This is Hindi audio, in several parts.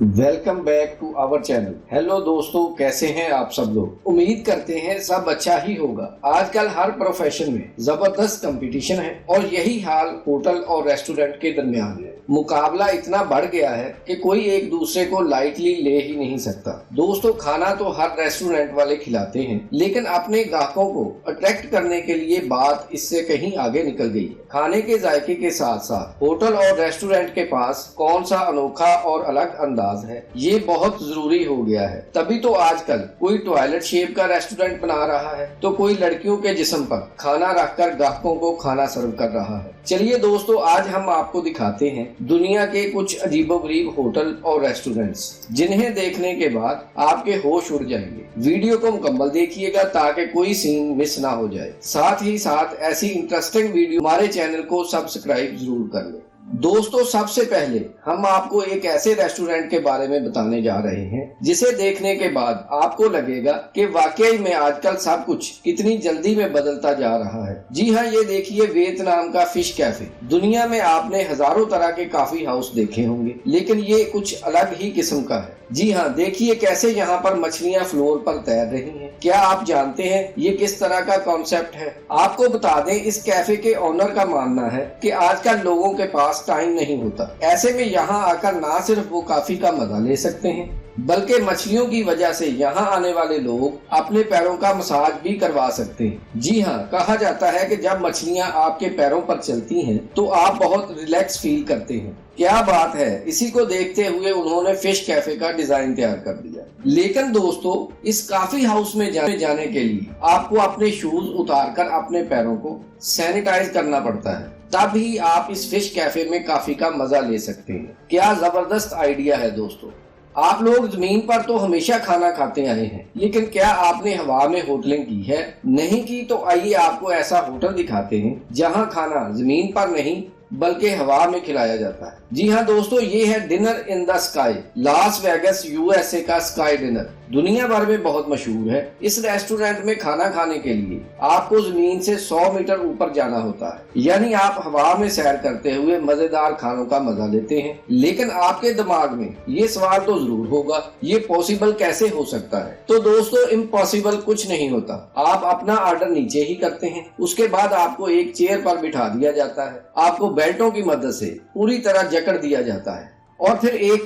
Welcome back to our channel. Hello दोस्तों, कैसे हैं आप सब लोग। उम्मीद करते हैं सब अच्छा ही होगा। आजकल हर प्रोफेशन में जबरदस्त कंपटीशन है और यही हाल होटल और रेस्टोरेंट के दरमियान है। मुकाबला इतना बढ़ गया है कि कोई एक दूसरे को लाइटली ले ही नहीं सकता। दोस्तों, खाना तो हर रेस्टोरेंट वाले खिलाते हैं, लेकिन अपने ग्राहकों को अट्रैक्ट करने के लिए बात इससे कहीं आगे निकल गई है। खाने के जायके के साथ साथ होटल और रेस्टोरेंट के पास कौन सा अनोखा और अलग अंदाज है, ये बहुत जरूरी हो गया है। तभी तो आजकल कोई टॉयलेट शेप का रेस्टोरेंट बना रहा है, तो कोई लड़कियों के जिस्म पर खाना रखकर ग्राहकों को खाना सर्व कर रहा है। चलिए दोस्तों, आज हम आपको दिखाते हैं दुनिया के कुछ अजीबोगरीब होटल और रेस्टोरेंट्स, जिन्हें देखने के बाद आपके होश उड़ जाएंगे। वीडियो को मुकम्मल देखिएगा ताकि कोई सीन मिस ना हो जाए। साथ ही साथ ऐसी इंटरेस्टिंग वीडियो हमारे चैनल को सब्सक्राइब जरूर कर लें। दोस्तों, सबसे पहले हम आपको एक ऐसे रेस्टोरेंट के बारे में बताने जा रहे हैं जिसे देखने के बाद आपको लगेगा कि वाकई में आजकल सब कुछ कितनी जल्दी में बदलता जा रहा है। जी हाँ, ये देखिए वियतनाम का फिश कैफे। दुनिया में आपने हजारों तरह के कॉफी हाउस देखे होंगे, लेकिन ये कुछ अलग ही किस्म का है। जी हाँ, देखिए कैसे यहाँ पर मछलियाँ फ्लोर पर तैर रही हैं। क्या आप जानते हैं ये किस तरह का कॉन्सेप्ट है? आपको बता दें, इस कैफे के ओनर का मानना है कि आजकल लोगों के पास टाइम नहीं होता। ऐसे में यहाँ आकर ना सिर्फ वो कॉफी का मजा ले सकते हैं, बल्कि मछलियों की वजह से यहाँ आने वाले लोग अपने पैरों का मसाज भी करवा सकते हैं। जी हाँ, कहा जाता है कि जब मछलियाँ आपके पैरों पर चलती हैं तो आप बहुत रिलैक्स फील करते हैं। क्या बात है। इसी को देखते हुए उन्होंने फिश कैफे का डिजाइन तैयार कर दिया। लेकिन दोस्तों, इस कॉफी हाउस में जाने के लिए आपको अपने शूज उतारकर अपने पैरों को सैनिटाइज करना पड़ता है, तभी आप इस फिश कैफे में कॉफी का मजा ले सकते हैं। क्या जबरदस्त आइडिया है दोस्तों। आप लोग जमीन पर तो हमेशा खाना खाते आए हैं, लेकिन क्या आपने हवा में होटलिंग की है? नहीं की तो आइए आपको ऐसा होटल दिखाते हैं जहां खाना जमीन पर नहीं बल्कि हवा में खिलाया जाता है। जी हाँ दोस्तों, ये है dinner in the sky, Las Vegas USA का स्काई डिनर। दुनिया भर में बहुत मशहूर है। इस रेस्टोरेंट में खाना खाने के लिए आपको जमीन से 100 मीटर ऊपर जाना होता है, यानी आप हवा में सैर करते हुए मजेदार खानों का मजा लेते हैं। लेकिन आपके दिमाग में ये सवाल तो जरूर होगा, ये पॉसिबल कैसे हो सकता है? तो दोस्तों, इम्पॉसिबल कुछ नहीं होता। आप अपना ऑर्डर नीचे ही करते हैं, उसके बाद आपको एक चेयर पर बिठा दिया जाता है, आपको बेल्टों की मदद से पूरी तरह जकड़ दिया जाता है और फिर एक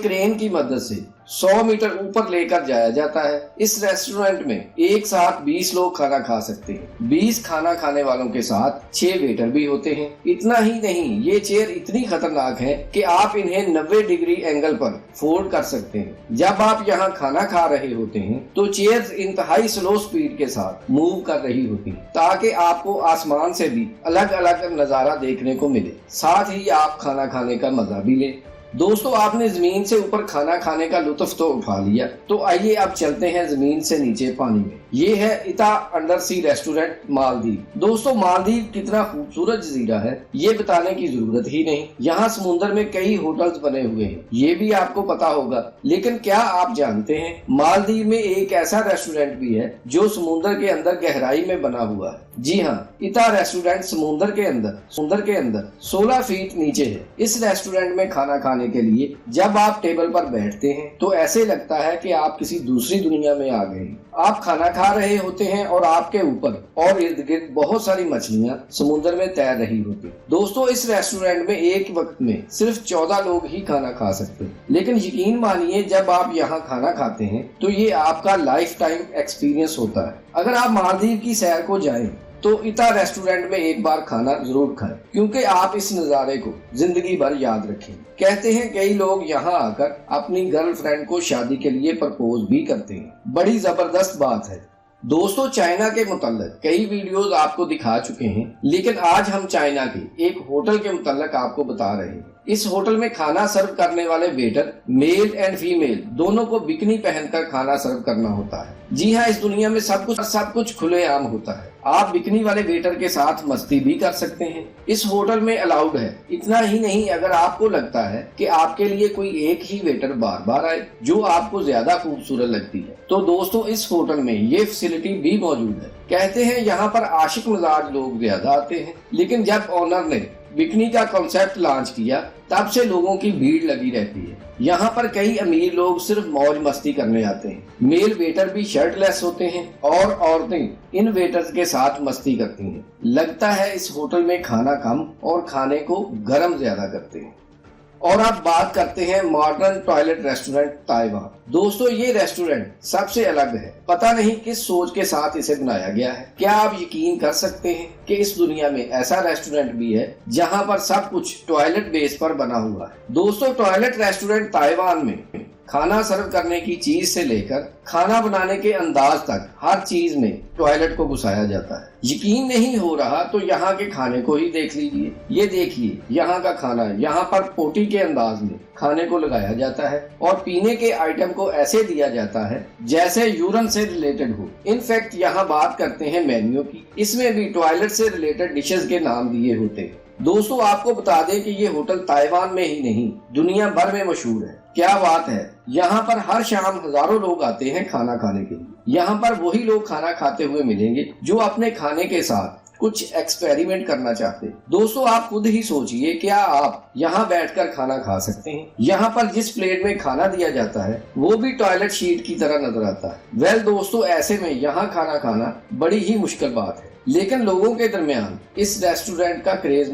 क्रेन की मदद से 100 मीटर ऊपर लेकर जाया जाता है। इस रेस्टोरेंट में एक साथ 20 लोग खाना खा सकते हैं। 20 खाना खाने वालों के साथ 6 वेटर भी होते हैं। इतना ही नहीं, ये चेयर इतनी खतरनाक है कि आप इन्हें 90 डिग्री एंगल पर फोल्ड कर सकते हैं। जब आप यहाँ खाना खा रहे होते हैं तो चेयर्स इंतहाई स्लो स्पीड के साथ मूव कर रही होती है, ताकि आपको आसमान से भी अलग अलग नजारा देखने को मिले, साथ ही आप खाना खाने का मजा भी लें। दोस्तों, आपने जमीन से ऊपर खाना खाने का लुत्फ तो उठा लिया, तो आइए अब चलते हैं जमीन से नीचे पानी में। ये है इता अंडर सी रेस्टोरेंट, मालदीव। दोस्तों, मालदीव कितना खूबसूरत जजीरा है ये बताने की जरूरत ही नहीं। यहाँ समुद्र में कई होटल्स बने हुए हैं, ये भी आपको पता होगा। लेकिन क्या आप जानते हैं मालदीव में एक ऐसा रेस्टोरेंट भी है जो समुद्र के अंदर गहराई में बना हुआ है। जी हाँ, इता रेस्टोरेंट समुद्र के अंदर 16 फीट नीचे है। इस रेस्टोरेंट में खाना खाने के लिए जब आप टेबल पर बैठते हैं तो ऐसे लगता है कि आप किसी दूसरी दुनिया में आ गए। आप खाना खा रहे होते हैं और आपके ऊपर और इर्द गिर्द बहुत सारी मछलियां समुद्र में तैर रही होती। दोस्तों, इस रेस्टोरेंट में एक वक्त में सिर्फ 14 लोग ही खाना खा सकते हैं। लेकिन यकीन मानिए, जब आप यहाँ खाना खाते हैं तो ये आपका लाइफ टाइम एक्सपीरियंस होता है। अगर आप मालदीव की सैर को जाएं तो इता रेस्टोरेंट में एक बार खाना जरूर खाएं, क्योंकि आप इस नज़ारे को जिंदगी भर याद रखेंगे। कहते हैं कई लोग यहाँ आकर अपनी गर्लफ्रेंड को शादी के लिए प्रपोज भी करते हैं। बड़ी जबरदस्त बात है। दोस्तों, चाइना के मुतल्लिक कई वीडियोस आपको दिखा चुके हैं, लेकिन आज हम चाइना के एक होटल के मुतल्लिक आपको बता रहे हैं। इस होटल में खाना सर्व करने वाले वेटर मेल एंड फीमेल दोनों को बिकनी पहनकर खाना सर्व करना होता है। जी हाँ, इस दुनिया में सब कुछ खुलेआम होता है। आप बिकनी वाले वेटर के साथ मस्ती भी कर सकते हैं। इस होटल में अलाउड है। इतना ही नहीं, अगर आपको लगता है कि आपके लिए कोई एक ही वेटर बार बार आए जो आपको ज्यादा खूबसूरत लगती है, तो दोस्तों इस होटल में ये फैसिलिटी भी मौजूद है। कहते हैं यहाँ पर आशिक मिजाज लोग ज्यादा आते हैं, लेकिन जब ऑनर ने बिकनी का कॉन्सेप्ट लॉन्च किया तब से लोगों की भीड़ लगी रहती है। यहाँ पर कई अमीर लोग सिर्फ मौज मस्ती करने आते हैं। मेल वेटर भी शर्टलेस होते हैं और औरतें इन वेटर्स के साथ मस्ती करती हैं। लगता है इस होटल में खाना कम और खाने को गर्म ज्यादा करते हैं। और अब बात करते हैं मॉडर्न टॉयलेट रेस्टोरेंट ताइवान। दोस्तों ये रेस्टोरेंट सबसे अलग है। पता नहीं किस सोच के साथ इसे बनाया गया है। क्या आप यकीन कर सकते हैं कि इस दुनिया में ऐसा रेस्टोरेंट भी है जहां पर सब कुछ टॉयलेट बेस पर बना हुआ है। दोस्तों टॉयलेट रेस्टोरेंट ताइवान में खाना सर्व करने की चीज से लेकर खाना बनाने के अंदाज तक हर चीज में टॉयलेट को घुसाया जाता है। यकीन नहीं हो रहा तो यहाँ के खाने को ही देख लीजिए। ये देखिए यहाँ का खाना, यहाँ पर पोटी के अंदाज में खाने को लगाया जाता है और पीने के आइटम को ऐसे दिया जाता है जैसे यूरिन से रिलेटेड हो। इनफैक्ट यहाँ बात करते हैं मेन्यू की, इसमें भी टॉयलेट से रिलेटेड डिशेस के नाम दिए होते हैं। दोस्तों आपको बता दें कि ये होटल ताइवान में ही नहीं दुनिया भर में मशहूर है। क्या बात है, यहाँ पर हर शाम हजारों लोग आते हैं खाना खाने के लिए। यहाँ पर वही लोग खाना खाते हुए मिलेंगे जो अपने खाने के साथ कुछ एक्सपेरिमेंट करना चाहते हैं। दोस्तों आप खुद ही सोचिए, क्या आप यहाँ बैठकर खाना खा सकते हैं? यहाँ पर जिस प्लेट में खाना दिया जाता है वो भी टॉयलेट शीट की तरह नजर आता है। वेल दोस्तों ऐसे में यहाँ खाना खाना बड़ी ही मुश्किल बात है, लेकिन लोगों के दरमियान इस रेस्टोरेंट का क्रेज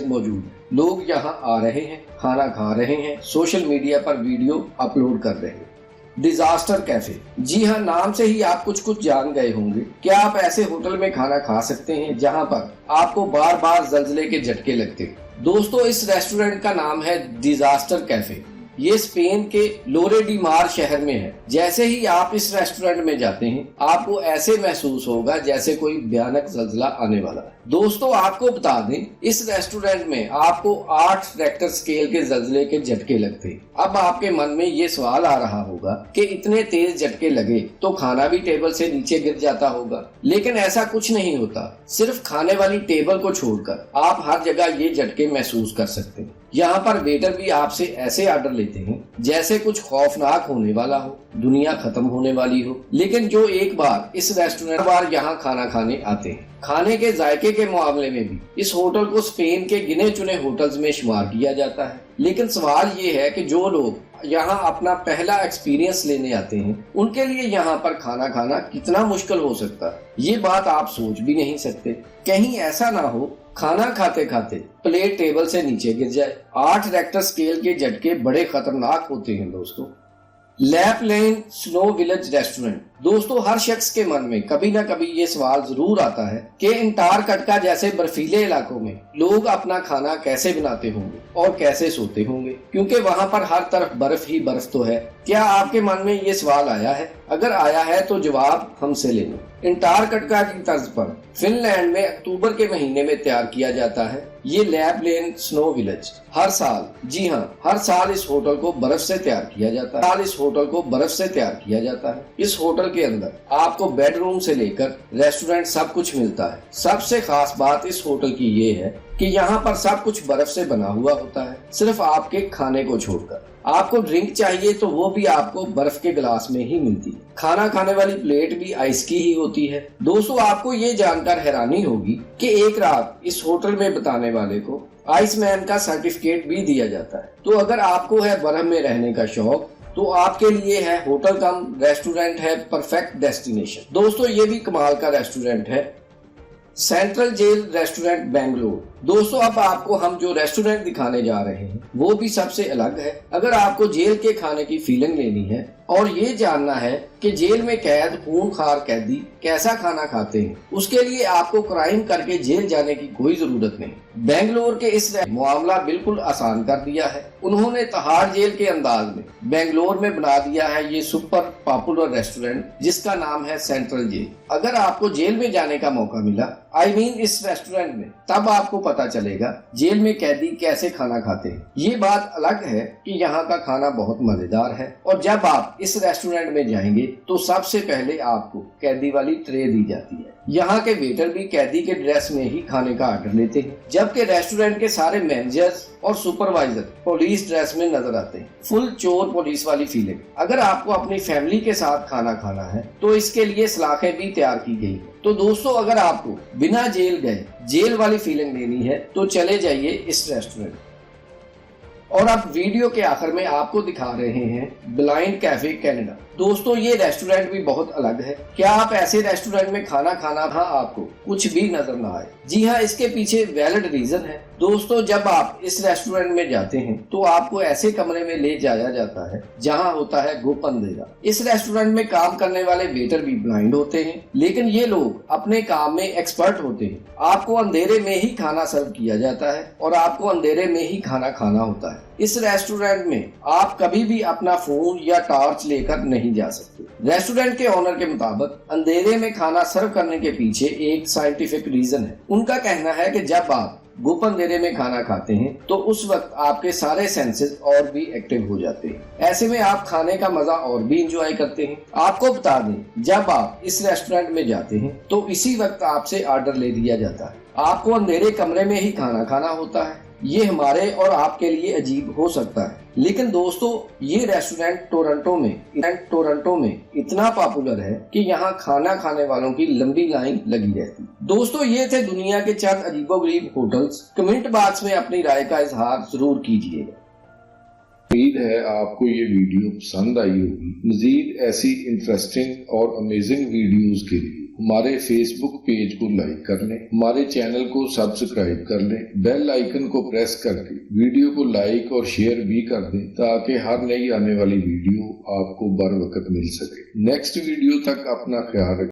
मौजूद। लोग यहाँ आ रहे हैं, खाना खा रहे हैं, सोशल मीडिया पर वीडियो अपलोड कर रहे हैं। डिजास्टर कैफे, जी हाँ नाम से ही आप कुछ जान गए होंगे। क्या आप ऐसे होटल में खाना खा सकते हैं जहाँ पर आपको बार बार जल्जले के झटके लगते हैं? दोस्तों इस रेस्टोरेंट का नाम है डिजास्टर कैफे। ये स्पेन के लोरे डी मार शहर में है। जैसे ही आप इस रेस्टोरेंट में जाते हैं आपको ऐसे महसूस होगा जैसे कोई भयानक जल्जला आने वाला है। दोस्तों आपको बता दें इस रेस्टोरेंट में आपको 8 रेक्टर स्केल के जल्जले के झटके लगते हैं। अब आपके मन में ये सवाल आ रहा होगा कि इतने तेज झटके लगे तो खाना भी टेबल से नीचे गिर जाता होगा, लेकिन ऐसा कुछ नहीं होता। सिर्फ खाने वाली टेबल को छोड़कर आप हर जगह ये झटके महसूस कर सकते हैं। यहाँ पर वेटर भी आपसे ऐसे ऑर्डर लेते हैं जैसे कुछ खौफनाक होने वाला हो, दुनिया खत्म होने वाली हो। लेकिन जो एक बार इस रेस्टोरेंट बार यहाँ खाना खाने आते हैं, खाने के जायके के मामले में भी इस होटल को स्पेन के गिने चुने होटल्स में शुमार किया जाता है। लेकिन सवाल ये है कि जो लोग यहाँ अपना पहला एक्सपीरियंस लेने आते हैं उनके लिए यहाँ पर खाना खाना कितना मुश्किल हो सकता है, ये बात आप सोच भी नहीं सकते। कहीं ऐसा ना हो खाना खाते खाते प्लेट टेबल से नीचे गिर जाए। 8 रेक्टर स्केल के झटके बड़े खतरनाक होते हैं दोस्तों। लैप लेन स्नो विलेज रेस्टोरेंट, दोस्तों हर शख्स के मन में कभी ना कभी ये सवाल जरूर आता है कि अंटार्कटिका जैसे बर्फीले इलाकों में लोग अपना खाना कैसे बनाते होंगे और कैसे सोते होंगे, क्योंकि वहाँ पर हर तरफ बर्फ ही बर्फ तो है। क्या आपके मन में ये सवाल आया है? अगर आया है तो जवाब हमसे ले लो। अंटार्कटिका की तर्ज पर फिनलैंड में अक्टूबर के महीने में तैयार किया जाता है ये लैप लेन स्नो विलेज। हर साल, जी हाँ हर साल इस होटल को बर्फ से तैयार किया जाता है। इस होटल के अंदर आपको बेडरूम से लेकर रेस्टोरेंट सब कुछ मिलता है। सबसे खास बात इस होटल की ये है कि यहाँ पर सब कुछ बर्फ से बना हुआ होता है, सिर्फ आपके खाने को छोड़कर। आपको ड्रिंक चाहिए तो वो भी आपको बर्फ के गिलास में ही मिलती है। खाना खाने वाली प्लेट भी आइस की ही होती है। दोस्तों आपको ये जानकर हैरानी होगी कि एक रात इस होटल में बिताने वाले को आइसमैन का सर्टिफिकेट भी दिया जाता है। तो अगर आपको है बर्फ में रहने का शौक तो आपके लिए है होटल कम रेस्टोरेंट है परफेक्ट डेस्टिनेशन। दोस्तों ये भी कमाल का रेस्टोरेंट है, सेंट्रल जेल रेस्टोरेंट बेंगलोर। दोस्तों अब आपको हम जो रेस्टोरेंट दिखाने जा रहे हैं वो भी सबसे अलग है। अगर आपको जेल के खाने की फीलिंग लेनी है और ये जानना है कि जेल में कैद खूंखार कैदी कैसा खाना खाते हैं, उसके लिए आपको क्राइम करके जेल जाने की कोई जरूरत नहीं। बेंगलोर के इस मामला बिल्कुल आसान कर दिया है। उन्होंने तिहाड़ जेल के अंदाज में बेंगलोर में बना दिया है ये सुपर पॉपुलर रेस्टोरेंट जिसका नाम है सेंट्रल जेल। अगर आपको जेल में जाने का मौका मिला इस रेस्टोरेंट में, तब आपको पता चलेगा जेल में कैदी कैसे खाना खाते हैं। ये बात अलग है कि यहाँ का खाना बहुत मजेदार है और जब आप इस रेस्टोरेंट में जाएंगे तो सबसे पहले आपको कैदी वाली ट्रे दी जाती है। यहाँ के वेटर भी कैदी के ड्रेस में ही खाने का ऑर्डर लेते हैं, जबकि रेस्टोरेंट के सारे मैनेजर्स और सुपरवाइजर पुलिस ड्रेस में नजर आते हैं। फुल चोर पुलिस वाली फीलिंग। अगर आपको अपनी फैमिली के साथ खाना खाना है तो इसके लिए सलाखें भी तैयार की गई। तो दोस्तों, अगर आपको बिना जेल गए जेल वाली फीलिंग लेनी है तो चले जाइए इस रेस्टोरेंट। और अब वीडियो के आखिर में आपको दिखा रहे हैं ब्लाइंड कैफे कनाडा। दोस्तों, ये रेस्टोरेंट भी बहुत अलग है। क्या आप ऐसे रेस्टोरेंट में खाना खाना था आपको कुछ भी नजर ना आए? जी हाँ, इसके पीछे वैलिड रीजन है। दोस्तों, जब आप इस रेस्टोरेंट में जाते हैं तो आपको ऐसे कमरे में ले जाया जाता है जहाँ होता है गुप्त अंधेरा। इस रेस्टोरेंट में काम करने वाले वेटर भी ब्लाइंड होते हैं, लेकिन ये लोग अपने काम में एक्सपर्ट होते हैं। आपको अंधेरे में ही खाना सर्व किया जाता है और आपको अंधेरे में ही खाना खाना होता है। इस रेस्टोरेंट में आप कभी भी अपना फोन या टॉर्च लेकर नहीं जा सकते। रेस्टोरेंट के ओनर के मुताबिक अंधेरे में खाना सर्व करने के पीछे एक साइंटिफिक रीजन है। उनका कहना है कि जब आप गुप्त अंधेरे में खाना खाते हैं तो उस वक्त आपके सारे सेंसेस और भी एक्टिव हो जाते हैं। ऐसे में आप खाने का मजा और भी इंजॉय करते हैं। आपको बता दें, जब आप इस रेस्टोरेंट में जाते हैं तो इसी वक्त आपसे ऑर्डर ले लिया जाता है। आपको अंधेरे कमरे में ही खाना खाना होता है। ये हमारे और आपके लिए अजीब हो सकता है, लेकिन दोस्तों, ये रेस्टोरेंट टोरंटो में इतना पॉपुलर है कि यहाँ खाना खाने वालों की लंबी लाइन लगी रहती। दोस्तों, ये थे दुनिया के चंद अजीबोगरीब होटल्स। कमेंट बॉक्स में अपनी राय का इजहार जरूर कीजिएगा। उम्मीद है आपको ये वीडियो पसंद आई होगी। मजीद ऐसी इंटरेस्टिंग और अमेजिंग वीडियोस के लिए हमारे फेसबुक पेज को लाइक कर लें, हमारे चैनल को सब्सक्राइब कर लें, बेल आइकन को प्रेस करके वीडियो को लाइक और शेयर भी कर दें ताकि हर नई आने वाली वीडियो आपको बर वक्त मिल सके। नेक्स्ट वीडियो तक अपना ख्याल रखें।